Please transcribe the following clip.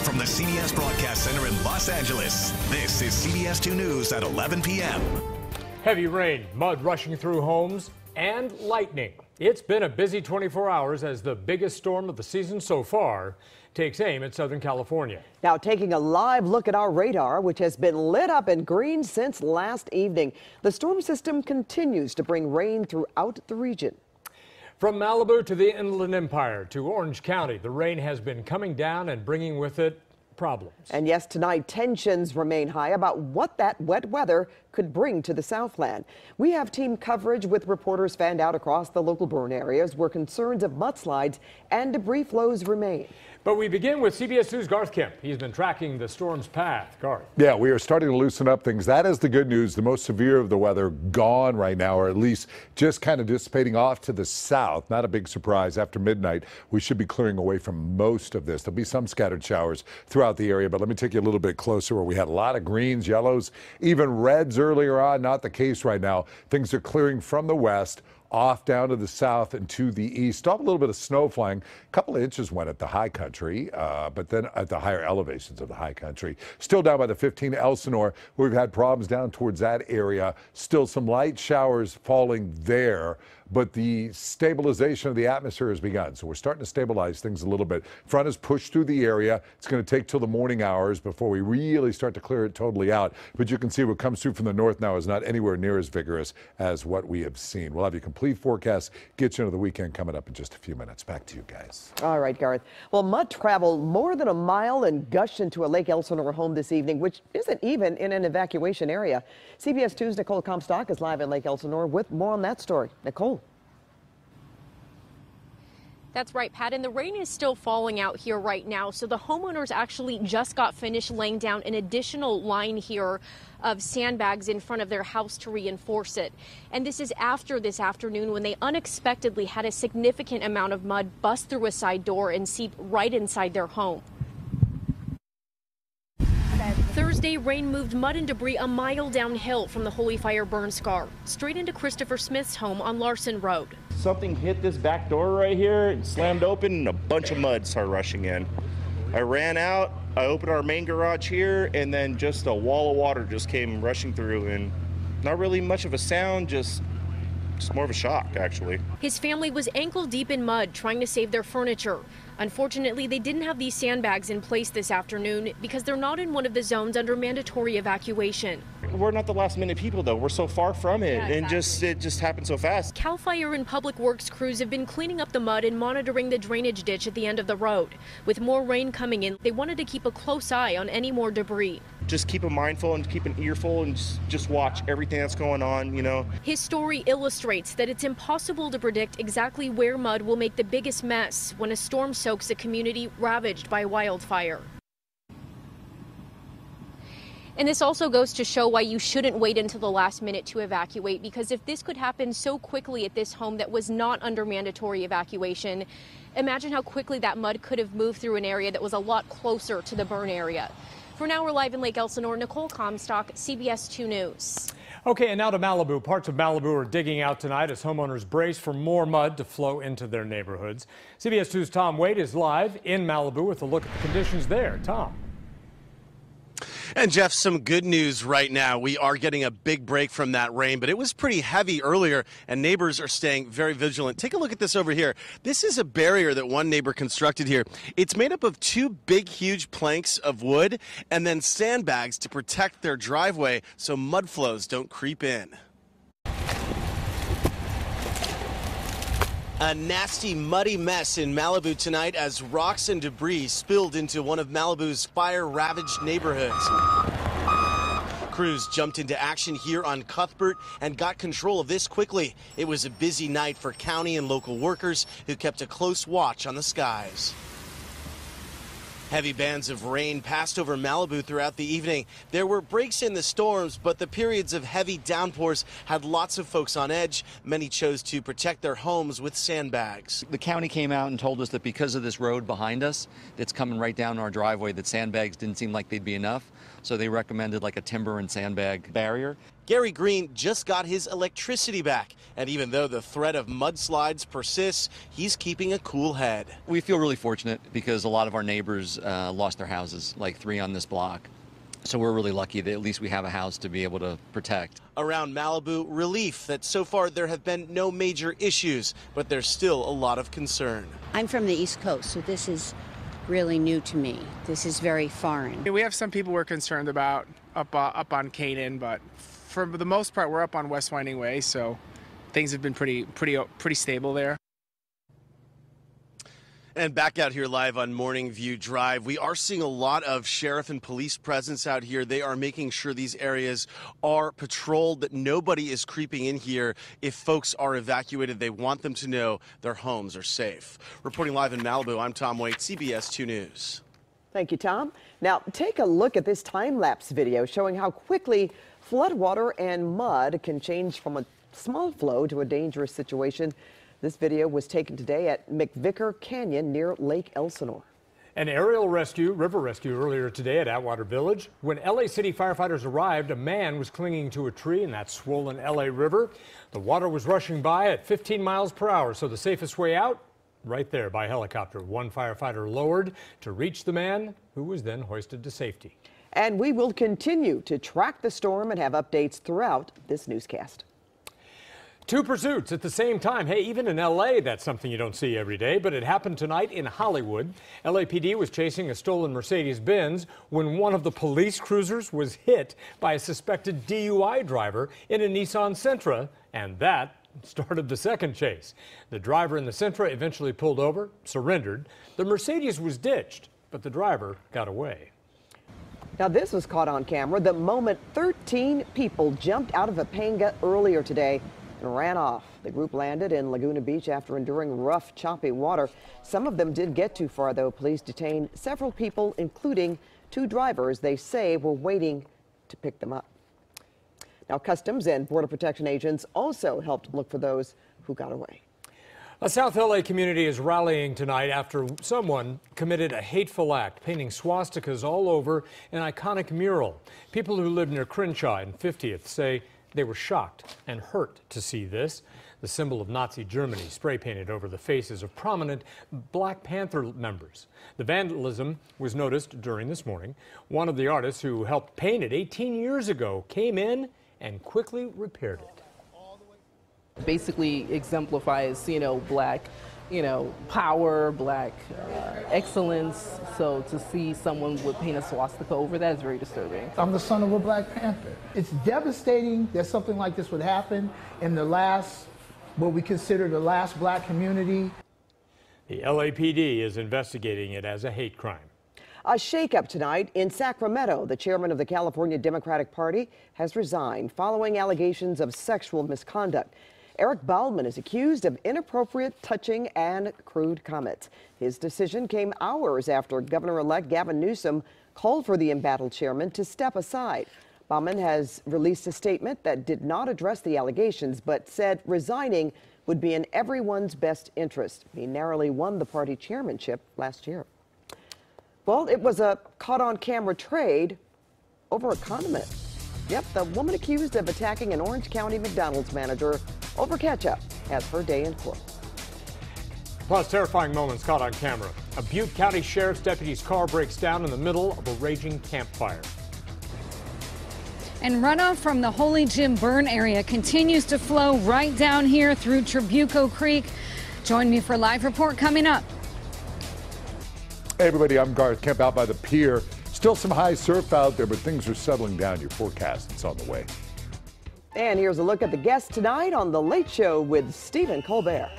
from the CBS Broadcast Center in Los Angeles, this is CBS 2 News at 11 p.m. Heavy rain, mud rushing through homes, and lightning. It's been a busy 24 hours as the biggest storm of the season so far takes aim at Southern California. Now taking a live look at our radar, which has been lit up in green since last evening. The storm system continues to bring rain throughout the region. From Malibu to the Inland Empire to Orange County, the rain has been coming down and bringing with it problems. And yes, tonight tensions remain high about what that wet weather could bring to the Southland. We have team coverage with reporters fanned out across the local burn areas where concerns of mudslides and debris flows remain. But we begin with CBS 2's Garth Kemp. He's been tracking the storm's path. Garth. Yeah, we are starting to loosen up things. That is the good news. The most severe of the weather gone right now, or at least just kind of dissipating off to the south. Not a big surprise. After midnight, we should be clearing away from most of this. There'll be some scattered showers throughout the area, but let me take you a little bit closer where we had a lot of greens, yellows, even reds earlier on. Not the case right now. Things are clearing from the west off down to the south and to the east. Still have a little bit of snow flying. A couple of inches went at the high country, but then at the higher elevations of the high country. Still down by the 15 Elsinore, where we've had problems down towards that area. Still some light showers falling there, but the stabilization of the atmosphere has begun. So we're starting to stabilize things a little bit. Front has pushed through the area. It's going to take till the morning hours before we really start to clear it totally out. But you can see what comes through from the north now is not anywhere near as vigorous as what we have seen. We'll have you complete forecast, get you into the weekend coming up in just a few minutes. Back to you guys. All right, Garth. Well, mud traveled more than a mile and gushed into a Lake Elsinore home this evening, which isn't even in an evacuation area. CBS 2's Nicole Comstock is live in Lake Elsinore with more on that story. Nicole. That's right, Pat, and the rain is still falling out here right now. So the homeowners actually just got finished laying down an additional line here of sandbags in front of their house to reinforce it. And this is after this afternoon when they unexpectedly had a significant amount of mud bust through a side door and seep right inside their home. Thursday, rain moved mud and debris a mile downhill from the Holy Fire burn scar, straight into Christopher Smith's home on Larson Road. Something hit this back door right here and slammed open, and a bunch of mud started rushing in. I ran out, I opened our main garage here, and then just a wall of water just came rushing through, and not really much of a sound, just more of a shock, actually. His family was ankle deep in mud trying to save their furniture. Unfortunately, they didn't have these sandbags in place this afternoon because they're not in one of the zones under mandatory evacuation. We're not the last minute people, though. We're so far from it, and it just happened so fast. CAL FIRE and Public Works crews have been cleaning up the mud and monitoring the drainage ditch at the end of the road. With more rain coming in, they wanted to keep a close eye on any more debris. Just keep a mindful and keep an earful and just watch everything that's going on, you know. His story illustrates that it's impossible to predict exactly where mud will make the biggest mess when a storm soaks a community ravaged by wildfire. And this also goes to show why you shouldn't wait until the last minute to evacuate, because if this could happen so quickly at this home that was not under mandatory evacuation, imagine how quickly that mud could have moved through an area that was a lot closer to the burn area. For now, we're live in Lake Elsinore. Nicole Comstock, CBS 2 News. Okay, and now to Malibu. Parts of Malibu are digging out tonight as homeowners brace for more mud to flow into their neighborhoods. CBS 2's Tom Wade is live in Malibu with a look at the conditions there. Tom. And Jeff, some good news right now. We are getting a big break from that rain, but it was pretty heavy earlier, and neighbors are staying very vigilant. Take a look at this over here. This is a barrier that one neighbor constructed here. It's made up of two big, huge planks of wood and then sandbags to protect their driveway so mud flows don't creep in. A nasty, muddy mess in Malibu tonight as rocks and debris spilled into one of Malibu's fire-ravaged neighborhoods. Crews jumped into action here on Cuthbert and got control of this quickly. It was a busy night for county and local workers who kept a close watch on the skies. Heavy bands of rain passed over Malibu throughout the evening. There were breaks in the storms, but the periods of heavy downpours had lots of folks on edge. Many chose to protect their homes with sandbags. The county came out and told us that because of this road behind us that's coming right down our driveway, that sandbags didn't seem like they'd be enough. So they recommended like a timber and sandbag barrier. Gary Green just got his electricity back. And even though the threat of mudslides persists, he's keeping a cool head. We feel really fortunate because a lot of our neighbors lost their houses, like 3 on this block. So we're really lucky that at least we have a house to be able to protect. Around Malibu, relief that so far there have been no major issues, but there's still a lot of concern. I'm from the East Coast, so this is really new to me. This is very foreign. We have some people we're concerned about up on Canaan, but for the most part, we're up on West Winding Way, so things have been pretty stable there. And back out here live on Morning View Drive, we are seeing a lot of sheriff and police presence out here. They are making sure these areas are patrolled, that nobody is creeping in here. If folks are evacuated, they want them to know their homes are safe. Reporting live in Malibu, I'm Tom Waite, CBS 2 News. Thank you, Tom. Now, take a look at this time-lapse video showing how quickly floodwater and mud can change from a small flow to a dangerous situation. This video was taken today at McVicker Canyon near Lake Elsinore. An aerial river rescue earlier today at Atwater Village. When LA City firefighters arrived, a man was clinging to a tree in that swollen LA River. The water was rushing by at 15 miles per hour, so the safest way out, right there by helicopter. One firefighter lowered to reach the man, who was then hoisted to safety. And we will continue to track the storm and have updates throughout this newscast. 2 pursuits at the same time. Hey, even in L.A., that's something you don't see every day, but it happened tonight in Hollywood. LAPD was chasing a stolen Mercedes-Benz when one of the police cruisers was hit by a suspected DUI driver in a Nissan Sentra, and that started the second chase. The driver in the Sentra eventually pulled over, surrendered. The Mercedes was ditched, but the driver got away. Now, this was caught on camera the moment 13 people jumped out of a panga earlier today and ran off. The group landed in Laguna Beach after enduring rough, choppy water. Some of them did get too far, though. Police detained several people, including 2 drivers they say were waiting to pick them up. Now, Customs and Border Protection agents also helped look for those who got away. A South LA community is rallying tonight after someone committed a hateful act, painting swastikas all over an iconic mural. People who live near Crenshaw and 50th say they were shocked and hurt to see this. The symbol of Nazi Germany spray painted over the faces of prominent Black Panther members. The vandalism was noticed during this morning. One of the artists who helped paint it 18 years ago came in and quickly repaired it. Basically exemplifies, Black, power, Black excellence. So to see someone would paint a swastika over that is very disturbing. I'm the son of a Black Panther. It's devastating that something like this would happen in what we consider the last Black community. The LAPD is investigating it as a hate crime. A shakeup tonight in Sacramento. The chairman of the California Democratic Party has resigned following allegations of sexual misconduct. Eric Baldwin is accused of inappropriate touching and crude comments. His decision came hours after Governor-elect Gavin Newsom called for the embattled chairman to step aside. Baldwin has released a statement that did not address the allegations, but said resigning would be in everyone's best interest. He narrowly won the party chairmanship last year. Well, it was a caught-on-camera trade over a condiment. Yep, the woman accused of attacking an Orange County McDonald's manager over ketchup has her day in court. Plus, terrifying moments caught on camera. A Butte County Sheriff's deputy's car breaks down in the middle of a raging campfire. And runoff from the Holy Jim burn area continues to flow right down here through Trabuco Creek. Join me for a live report coming up. Hey everybody, I'm Garth Kemp out by the pier. Still some high surf out there, but things are settling down. Your forecast, it's on the way. And here's a look at the guests tonight on The Late Show with Stephen Colbert.